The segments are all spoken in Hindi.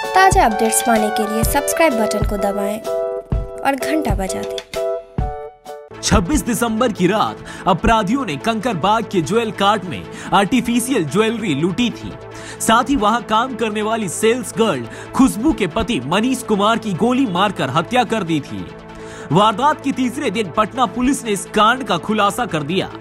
ताज़ा अपडेट्स पाने के लिए सब्सक्राइब बटन को दबाएं और घंटा बजा दें। 26 दिसंबर की रात अपराधियों ने कंकरबाग के ज्वेल कार्ट में आर्टिफिशियल ज्वेलरी लूटी थी। साथ ही वहां काम करने वाली सेल्स गर्ल खुशबू के पति मनीष कुमार की गोली मारकर हत्या कर दी थी। वारदात के तीसरे दिन पटना पुलिस ने इस कांड का खुलासा कर दिया।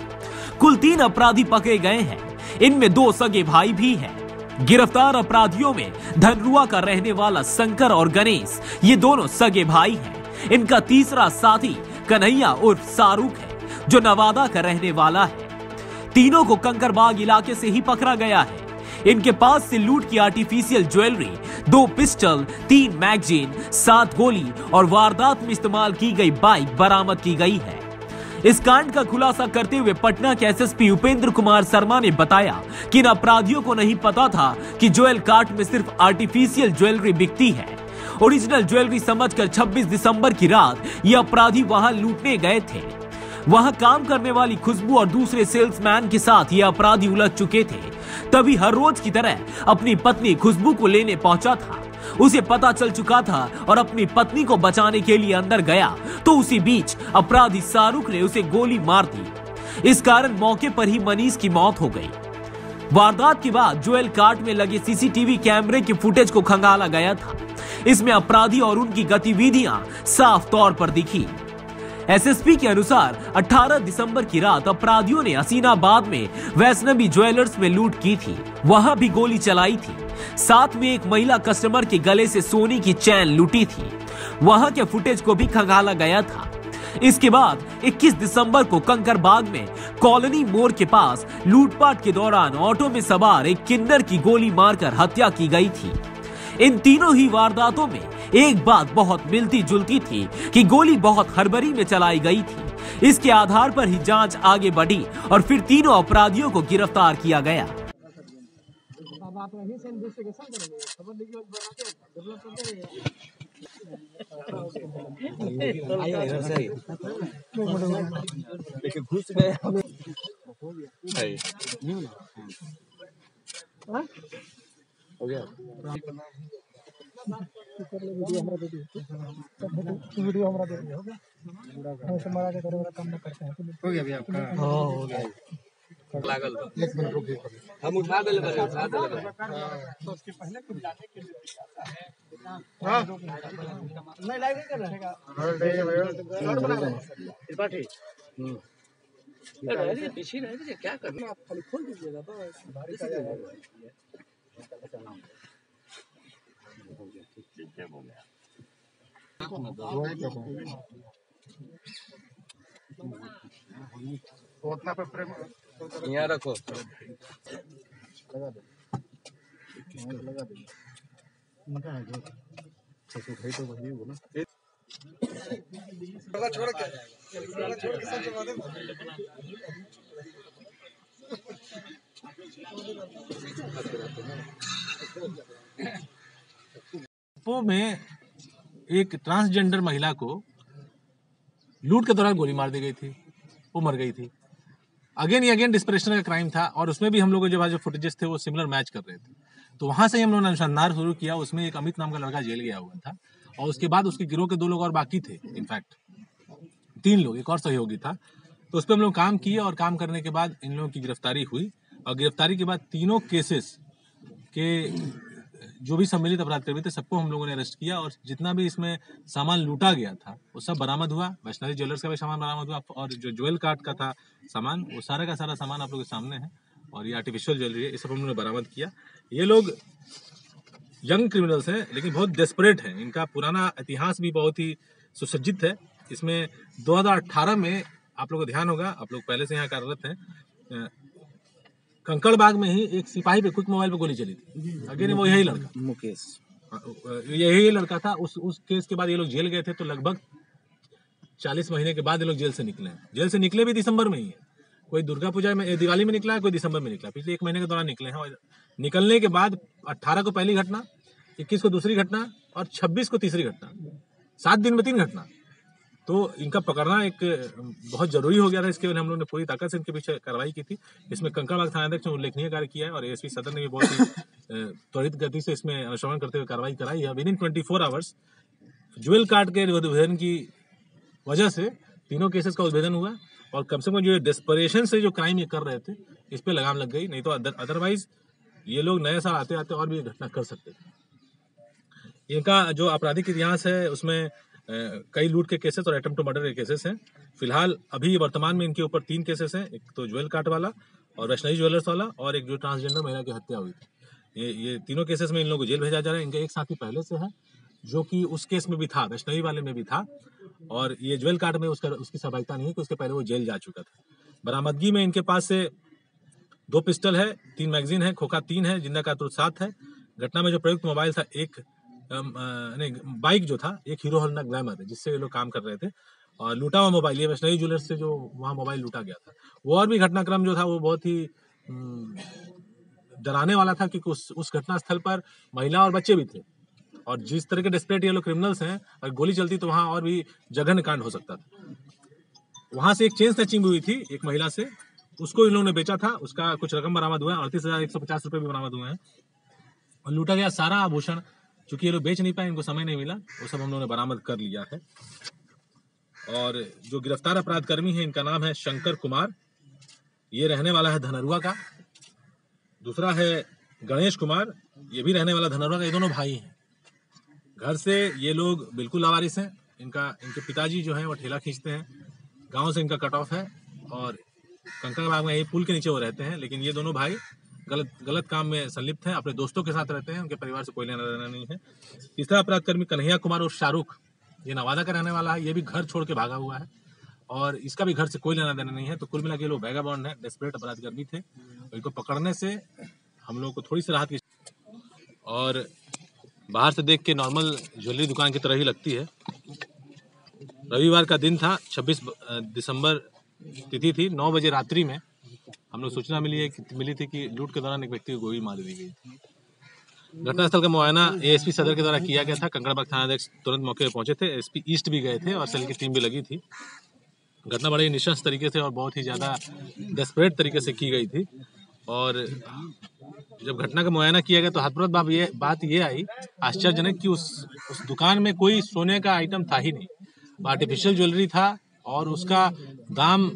कुल 3 अपराधी पकड़े गए हैं, इनमें 2 सगे भाई भी हैं। गिरफ्तार अपराधियों में धनरुआ का रहने वाला शंकर और गणेश, ये दोनों सगे भाई हैं। इनका तीसरा साथी कन्हैया उर्फ शाहरुख है, जो नवादा का रहने वाला है। तीनों को कंकरबाग इलाके से ही पकड़ा गया है। इनके पास से लूट की आर्टिफिशियल ज्वेलरी, 2 पिस्टल, 3 मैगजीन, 7 गोली और वारदात में इस्तेमाल की गई बाइक बरामद की गई है। इस कांड का खुलासा करते हुए पटना के एसएसपी उपेंद्र कुमार शर्मा ने बताया कि इन अपराधियों को नहीं पता था कि ज्वेल कार्ट में सिर्फ आर्टिफिशियल ज्वेलरी बिकती है। ओरिजिनल ज्वेलरी समझकर 26 दिसंबर की रात ये अपराधी वहां लूटने गए थे। वहां काम करने वाली खुशबू और दूसरे सेल्समैन के साथ ये अपराधी उलझ चुके थे। तभी हर रोज की तरह अपनी पत्नी खुशबू को लेने पहुंचा था। उसे पता चल चुका था और अपनी पत्नी को बचाने के लिए अंदर गया तो उसी बीच अपराधी शाहरुख ने उसे गोली मार दी। इस कारण मौके पर ही मनीष की मौत हो गई। वारदात के बाद ज्वेल कार्ट में लगे सीसीटीवी कैमरे के फुटेज को खंगाला गया था। इसमें अपराधी और उनकी गतिविधियां साफ तौर पर दिखी। एसएसपी के अनुसार 18 दिसंबर की रात अपराधियों ने हसीनाबाद में वैष्णवी ज्वेलर्स में लूट की थी। वहां भी गोली चलाई थी। साथ में एक महिला कस्टमर के गले से सोने की चैन लूटी थी। वहां के फुटेज को भी खंगाला गया था। इसके बाद 21 दिसंबर को कंकरबाग में कॉलोनी मोड़ के पास लूटपाट के दौरान ऑटो में सवार एक किन्नर की गोली मारकर हत्या की गई थी। इन तीनों ही वारदातों में एक बात बहुत मिलती जुलती थी कि गोली बहुत हड़बड़ी में चलाई गई थी। इसके आधार पर ही जांच आगे बढ़ी और फिर तीनों अपराधियों को गिरफ्तार किया गया। अब आप यहीं से इन्वेस्टिगेशन करेंगे, खबर लिखिए, डेवलप करते रहिए। आइए इधर से आइए। लेकिन घुस गए हमें हो गया। वीडियो हमारा दे दिया, हो गया। ऐसे मरा के करे काम न करते हैं। हो गया भैया आपका? हां हो गया। लागल 1 मिनट रुकिए, हम उठा देले बड़े, उठा देले। तो उसके पहले कुछ जाने के लिए हां नहीं लाइव नहीं कर रहेगा। शॉर्ट बना रहे हैं त्रिपाठी। अरे पीछे रह दीजिए, क्या करना है, आप खाली खोल दीजिएगा बस। बारिश आ जाएगा। ठीक है, हो गया। तो उतना पे प्रेम यहाँ रखो, लगा दो, लगा दो। उनका है जो 600 है तो वही हो ना। वाला छोड़ के वाला छोड़ के सब जमा दे। पो में एक ट्रांसजेंडर महिला को लूट के दौरान गोली मार दी गई थी, वो मर गई थी। अगेन डिस्परेशन का क्राइम था और उसमें भी हम लोग जो फुटेजेस थे वो सिमिलर मैच कर रहे थे। तो वहां से हम लोगों ने अनुसंधान शुरू किया। उसमें एक अमित नाम का लड़का जेल गया हुआ था और उसके बाद उसके गिरोह के 2 लोग और बाकी थे, इनफैक्ट 3 लोग, एक और सहयोगी था। तो उस पर हम लोग काम किए और काम करने के बाद इन लोगों की गिरफ्तारी हुई और गिरफ्तारी के बाद तीनों केसेस के जो भी सम्मिलित अपराधी थे सबको हम लोगों ने अरेस्ट किया और जितना भी इसमें सामान लूटा गया था वो सब बरामद हुआ। वैष्णवी ज्वेलर्स का भी सामान बरामद हुआ और जो ज्वेल कार्ट का था सामान, वो सारा का सारा सामान आप लोगों के सामने है। और ये आर्टिफिशियल ज्वेलरी है, ये सब हम लोगों ने बरामद किया। ये लोग यंग क्रिमिनल्स हैं लेकिन बहुत डेस्परेट हैं। इनका पुराना इतिहास भी बहुत ही सुसज्जित है। इसमें 2018 में आप लोगों को ध्यान होगा, आप लोग पहले से यहाँ कार्यरत हैं, कंकड़बाग में ही एक सिपाही पे क्विक मोबाइल पे गोली चली थी। अगेन वो यही लड़का मुकेश, यही लड़का था। उस केस के बाद ये लोग जेल गए थे। तो लगभग 40 महीने के बाद ये लोग जेल से निकले हैं। जेल से निकले भी दिसंबर में ही है। कोई दुर्गा पूजा में, दिवाली में निकला है, कोई दिसंबर में निकला। पिछले 1 महीने के दौरान निकले हैं। और निकलने के बाद 18 को पहली घटना, 21 को दूसरी घटना और 26 को तीसरी घटना। 7 दिन में 3 घटना। तो इनका पकड़ना एक बहुत जरूरी हो गया था। इसके वजह हम लोगों ने पूरी ताकत से इनके पीछे कार्रवाई की थी। इसमें कंकड़बाग थानाध्यक्ष ने उल्लेखनीय कार्य किया है और एएसपी सदर ने भी बहुत ही त्वरित गति से इसमें अनुश्रवण करते हुए कार्रवाई कराई है। With in 24 hours jewel card के उद्भेदन की वजह से तीनों केसेस का उद्भेदन हुआ और कम से कम जो डेस्परेशन से जो क्राइम ये कर रहे थे इस पे लगाम लग गई, नहीं तो अदरवाइज ये लोग नए साल आते आते और भी घटना कर सकते थे। इनका जो आपराधिक इतिहास है उसमें कई लूट के केसेस और अटेम्प्ट टू मर्डर के केसेस हैं। फिलहाल अभी वर्तमान में इनके ऊपर 3 केसेस हैं, एक तो ज्वेल कार्ड वाला और वैष्णवी ज्वेलर्स वाला और एक जो ट्रांसजेंडर महिला की हत्या हुई थी। ये तीनों केसेस में इन लोगों को जेल भेजा जा रहा है। इनका एक साथी पहले से है जो कि उस केस में भी था, वैष्णवी वाले में भी था और ये ज्वेल कार्ड में उसकी सहभागिता नहीं है कि उसके पहले वो जेल जा चुका था। बरामदगी में इनके पास से 2 पिस्टल है, 3 मैगजीन है, खोखा 3 है, जिंदा कारतूस 7 है। घटना में जो प्रयुक्त मोबाइल था एक बाइक जो था एक हीरो होंडा ग्लैमर है जिससे ये लोग काम कर रहे थे और लूटा हुआ मोबाइल ये वैष्णवी ज्वेलर्स से जो वहाँ मोबाइल लूटा गया था वो और भी घटनाक्रम जो था वो बहुत ही डराने वाला था क्योंकि उस घटना स्थल पर महिला और बच्चे भी थे और जिस तरह के डेस्परेट ये लोग क्रिमिनल्स हैं और गोली चलती तो वहाँ और भी जघन्य कांड हो सकता था। वहां से एक चेन स्नैचिंग हुई थी एक महिला से, उसको इन लोगों ने बेचा था, उसका कुछ रकम बरामद हुआ है, 38,150 रुपए भी बरामद हुए हैं और लूटा गया सारा आभूषण चूंकि ये लोग बेच नहीं पाए, इनको समय नहीं मिला, वो सब हम लोगों ने बरामद कर लिया है। और जो गिरफ्तार अपराधकर्मी है इनका नाम है शंकर कुमार, ये रहने वाला है धनरुआ का। दूसरा है गणेश कुमार, ये भी रहने वाला धनरुआ का। ये दोनों भाई हैं। घर से ये लोग बिल्कुल लावारिस हैं। इनके पिताजी जो हैं वो ठेला खींचते हैं, गांव से इनका कट ऑफ है और कंकड़बाग में यही पुल के नीचे वो रहते हैं। लेकिन ये दोनों भाई गलत काम में संलिप्त हैं, अपने दोस्तों के साथ रहते हैं, उनके परिवार से कोई लेना देना नहीं है। तीसरा अपराधकर्मी कन्हैया कुमार और शाहरुख, ये नवादा का रहने वाला है, ये भी घर छोड़ के भागा हुआ है और इसका भी घर से कोई लेना देना नहीं है। तो कुल मिला के लोग वैगाबॉन्ड है, डेस्परेट अपराधकर्मी थे। इनको पकड़ने से हम लोग को थोड़ी सी राहत की और बाहर से देख के नॉर्मल ज्वेलरी दुकान की तरह ही लगती है। रविवार का दिन था, 26 दिसंबर तिथि थी। 9 बजे रात्रि में हम लोग सूचना मिली थी कि लूट के दौरान एक व्यक्ति को गोली मार दी गई। घटनास्थल का मुआयना एएसपी सदर के द्वारा किया गया था। कंकड़बाग थानाध्यक्ष तुरंत मौके पर पहुंचे थे, एसपी ईस्ट भी गए थे और सेल की टीम भी लगी थी। घटना बड़े निशंस तरीके से और बहुत ही ज्यादा डेस्परेट तरीके से की गई थी और जब घटना का मुआयना किया गया तो हतप्रभ बात ये आई आश्चर्यजनक कि उस दुकान में कोई सोने का आइटम था ही नहीं, आर्टिफिशियल ज्वेलरी था और उसका दाम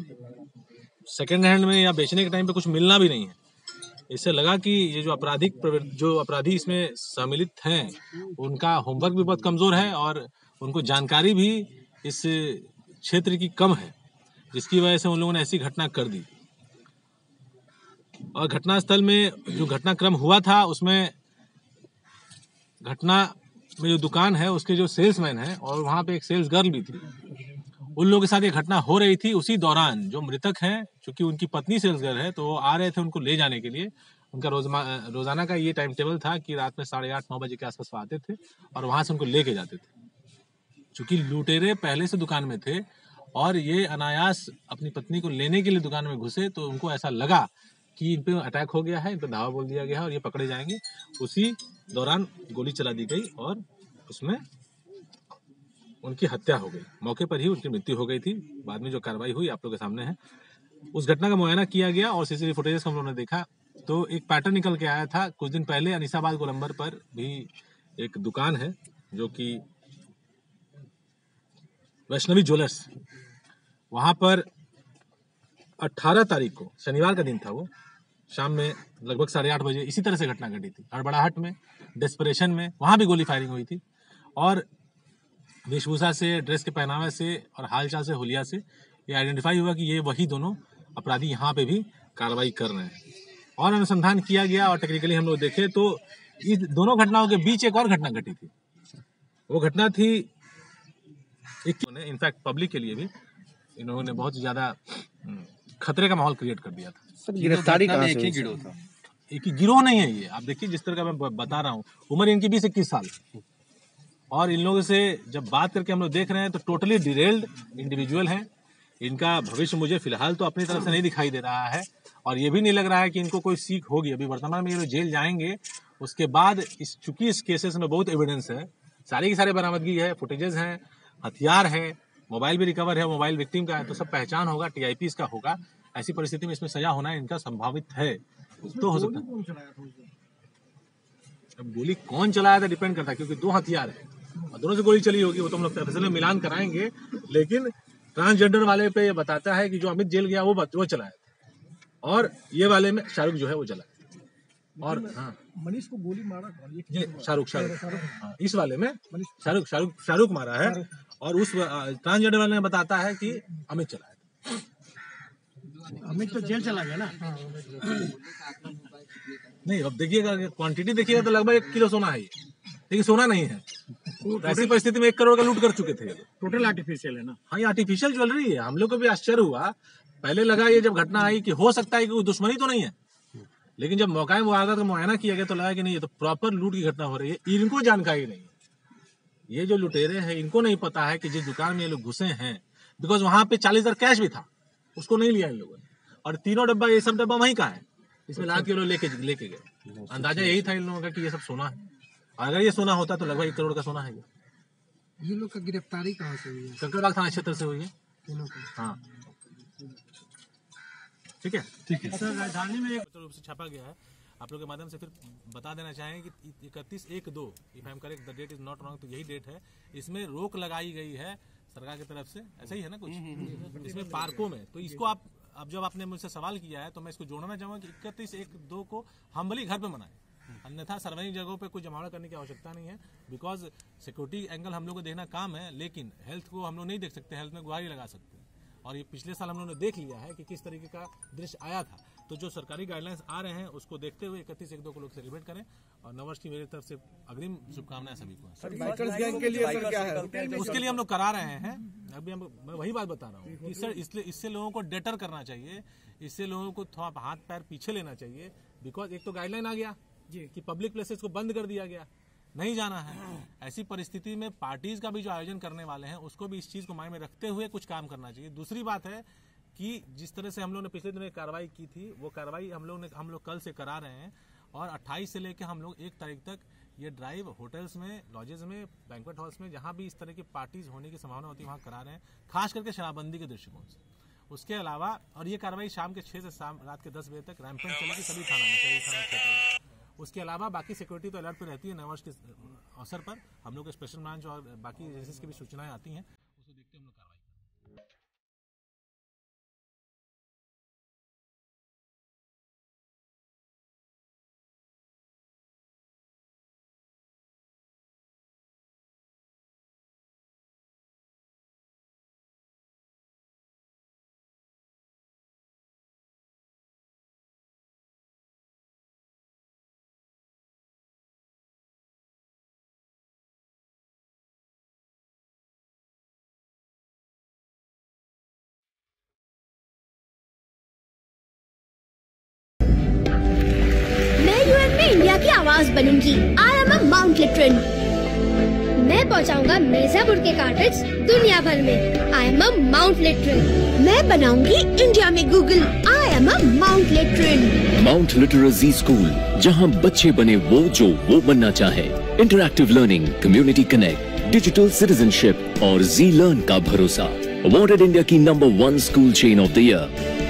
सेकेंड हैंड में या बेचने के टाइम पे कुछ मिलना भी नहीं है। इससे लगा कि ये जो अपराधी इसमें सम्मिलित हैं उनका होमवर्क भी बहुत कमजोर है और उनको जानकारी भी इस क्षेत्र की कम है, जिसकी वजह से उन लोगों ने ऐसी घटना कर दी। और घटनास्थल में जो घटनाक्रम हुआ था उसमें घटना में जो दुकान है उसके जो सेल्समैन है और वहाँ पे एक सेल्स गर्ल भी थी, उन लोगों के साथ ये घटना हो रही थी। उसी दौरान जो मृतक हैं, चूंकि उनकी पत्नी सेल्स गर्ल है तो वो आ रहे थे उनको ले जाने के लिए। उनका रोजाना का ये टाइम टेबल था कि रात में 8:30-9 बजे के आसपास आते थे और वहां से उनको लेके जाते थे। चूंकि लुटेरे पहले से दुकान में थे और ये अनायास अपनी पत्नी को लेने के लिए दुकान में घुसे तो उनको ऐसा लगा कि इन पे अटैक हो गया है, इन पे धावा बोल दिया गया है और ये पकड़े जाएंगे। उसी दौरान गोली चला दी गई और उसमें उनकी हत्या हो गई। मौके पर ही उनकी मृत्यु हो गई थी। बाद में जो कार्रवाई हुई आप लोगों के सामने है। उस घटना का मुआयना किया गया और सीसीटीवी फुटेज हम लोगों ने देखा तो एक पैटर्न निकल के आया था। कुछ दिन पहले अनीसाबाद गोलंबर पर भी एक दुकान है जो कि वैष्णवी ज्वेलर्स, वहां पर 18 तारीख को शनिवार का दिन था, वो शाम में लगभग 8:30 बजे इसी तरह से घटना घटी थी। हड़बड़ाहट में, डेस्परेशन में वहां भी गोली फायरिंग हुई थी और वेशभूषा से, ड्रेस के पहनावे से और हालचाल से, हुलिया से ये आइडेंटिफाई हुआ कि ये वही दोनों अपराधी यहाँ पे भी कार्रवाई कर रहे हैं। और अनुसंधान किया गया और टेक्निकली हम लोग देखे तो इस दोनों घटनाओं के बीच एक और घटना घटी थी। वो घटना थी इनफैक्ट पब्लिक के लिए भी इन्होंने बहुत ज्यादा खतरे का माहौल क्रिएट कर दिया था। गिरफ्तारी कहाँ से? एक ही गिरोह नहीं है ये। आप देखिए जिस तरह का मैं बता रहा हूँ, उम्र इनकी 20-21 साल और इन लोगों से जब बात करके हम लोग देख रहे हैं तो टोटली डिरेल्ड इंडिविजुअल हैं। इनका भविष्य मुझे फिलहाल तो अपनी तरफ से नहीं दिखाई दे रहा है और ये भी नहीं लग रहा है कि इनको कोई सीख होगी। अभी वर्तमान में ये लोग जेल जाएंगे, उसके बाद चूंकि इस केसेस में बहुत एविडेंस है, सारी की सारी बरामदगी है, फुटेजेस हैं, हथियार है, मोबाइल भी रिकवर है, मोबाइल विक्टिम का है, तो सब पहचान होगा, टीआईपीस का होगा। ऐसी परिस्थिति में इसमें सजा होना इनका संभावित है, तो हो सकता है। अब गोली कौन चलाया था डिपेंड करता है, क्योंकि 2 हथियार है और दोनों से गोली चली होगी, वो तो हम लोग तफसील में मिलान कराएंगे। लेकिन ट्रांसजेंडर वाले पे ये बताता है कि जो अमित जेल गया वो चलाया था, और ये वाले में शाहरुख जो है वो चलाया। और हाँ, मनीष को गोली मारा ये शाहरुख हाँ, इस वाले में शाहरुख मारा है, और उस ट्रांसजेंडर वाले में बताता है कि अमित चलाया था। अमित तो जेल चला गया ना। नहीं, अब देखिएगा क्वांटिटी देखिएगा तो लगभग 1 किलो सोना है ये, लेकिन सोना नहीं है। तो ऐसी परिस्थिति में 1 करोड़ का लूट कर चुके थे। टोटल आर्टिफिशियल है ना। हाँ, ये आर्टिफिशियल ज्वेलरी है। हम लोग को भी आश्चर्य हुआ, पहले लगा ये जब घटना आई कि हो सकता है कि कोई दुश्मनी तो नहीं है, लेकिन जब मौका वारदात का मुआयना किया गया तो लगा कि नहीं, ये तो प्रॉपर लूट की घटना हो रही है। इनको जानकारी नहीं है, ये जो लुटेरे हैं इनको नहीं पता है कि जिस दुकान में ये लोग घुसे हैं, बिकॉज वहां पे 40,000 कैश भी था, उसको नहीं लिया इन लोगों ने, और तीनों डब्बा, ये सब डब्बा वहीं का है, इसमें लाद के लोग लेके गए। अंदाजा यही था इन लोगों का कि ये सब सोना है, और अगर ये सोना होता तो लगभग 1 करोड़ का सोना है। ये लोग का गिरफ्तारी कहाँ से हुई है? कंकड़बाग थाना क्षेत्र से हुई है। हाँ, ठीक है। सर, राजधानी में एक रूप से छापा गया है। आप लोग के माध्यम से फिर बता देना चाहेंगे कि 31/1/2, if I am correct, the date is not wrong, तो यही डेट है। इसमें रोक लगाई गई है सरकार की तरफ से, ऐसा ही है ना कुछ इसमें पार्कों में। तो इसको आप, अब जब आपने मुझसे सवाल किया है तो मैं इसको जोड़ना चाहूंगा कि 31/1/2 को हम भले घर पे मनाएं, अन्यथा सार्वजनिक जगहों पे कोई जमावड़ा करने की आवश्यकता नहीं है, बिकॉज सिक्योरिटी एंगल हम लोग को देखना काम है, लेकिन हेल्थ को हम लोग नहीं देख सकते, हेल्थ में गुहारी लगा सकते हैं। और ये पिछले साल हम लोगों ने देख लिया है कि किस तरीके का दृश्य आया था। तो जो सरकारी गाइडलाइंस आ रहे हैं उसको देखते हुए 31/1/2 को लोग सेलिब्रेट करें, और नववर्ष की मेरी तरफ से अग्रिम शुभकामनाएं सभी को। बाइकर्स गैंग के लिए सर क्या है? उसके लिए हम लोग करा रहे हैं। अभी मैं वही बात बता रहा हूँ कि सर इससे लोगों को डेटर करना चाहिए, इससे लोगों को थोड़ा हाथ पैर पीछे लेना चाहिए, बिकॉज एक तो गाइडलाइन आ गया कि पब्लिक प्लेसेस को बंद कर दिया गया, नहीं जाना है। ऐसी परिस्थिति में पार्टीज का भी जो आयोजन करने वाले हैं उसको भी इस चीज को माइंड में रखते हुए कुछ काम करना चाहिए। दूसरी बात है कि जिस तरह से हम लोग ने पिछले दिनों कार्रवाई की थी, वो कार्रवाई हम लोग कल से करा रहे हैं, और 28 से लेकर हम लोग 1 तारीख तक ये ड्राइव होटल्स में, लॉजेस में, बैंक्वेट हॉल्स में, जहां भी इस तरह की पार्टीज होने की संभावना होती है वहां करा रहे हैं, खास करके शराबबंदी के दृष्टिकोण से। उसके अलावा, और ये कार्रवाई शाम के 6 से रात के 10 बजे तक रैंपेंट चलेगी सभी थाना में। उसके अलावा बाकी सिक्योरिटी तो अलर्ट पे रहती है। नववर्ष के अवसर पर हम लोग स्पेशल ब्रांच और बाकी एजेंसीज की भी सूचनाएं आती हैं, उसको देखते हम लोग कार्रवाई करते हैं। इंडिया की आवाज बनूंगी। आई एम अ माउंट लिटरन। मैं पहुंचाऊंगा मिर्जापुर के कार्टेज दुनिया भर में। I am a Mount Literan. मैं बनाऊंगी इंडिया में Google. I am a Mount Literan. Mount Litera Zee school, जहां बच्चे बने वो बनना चाहे। Interactive learning, community connect, digital citizenship और जी लर्न का भरोसा। अवॉर्डेड इंडिया की number 1 school chain of the year.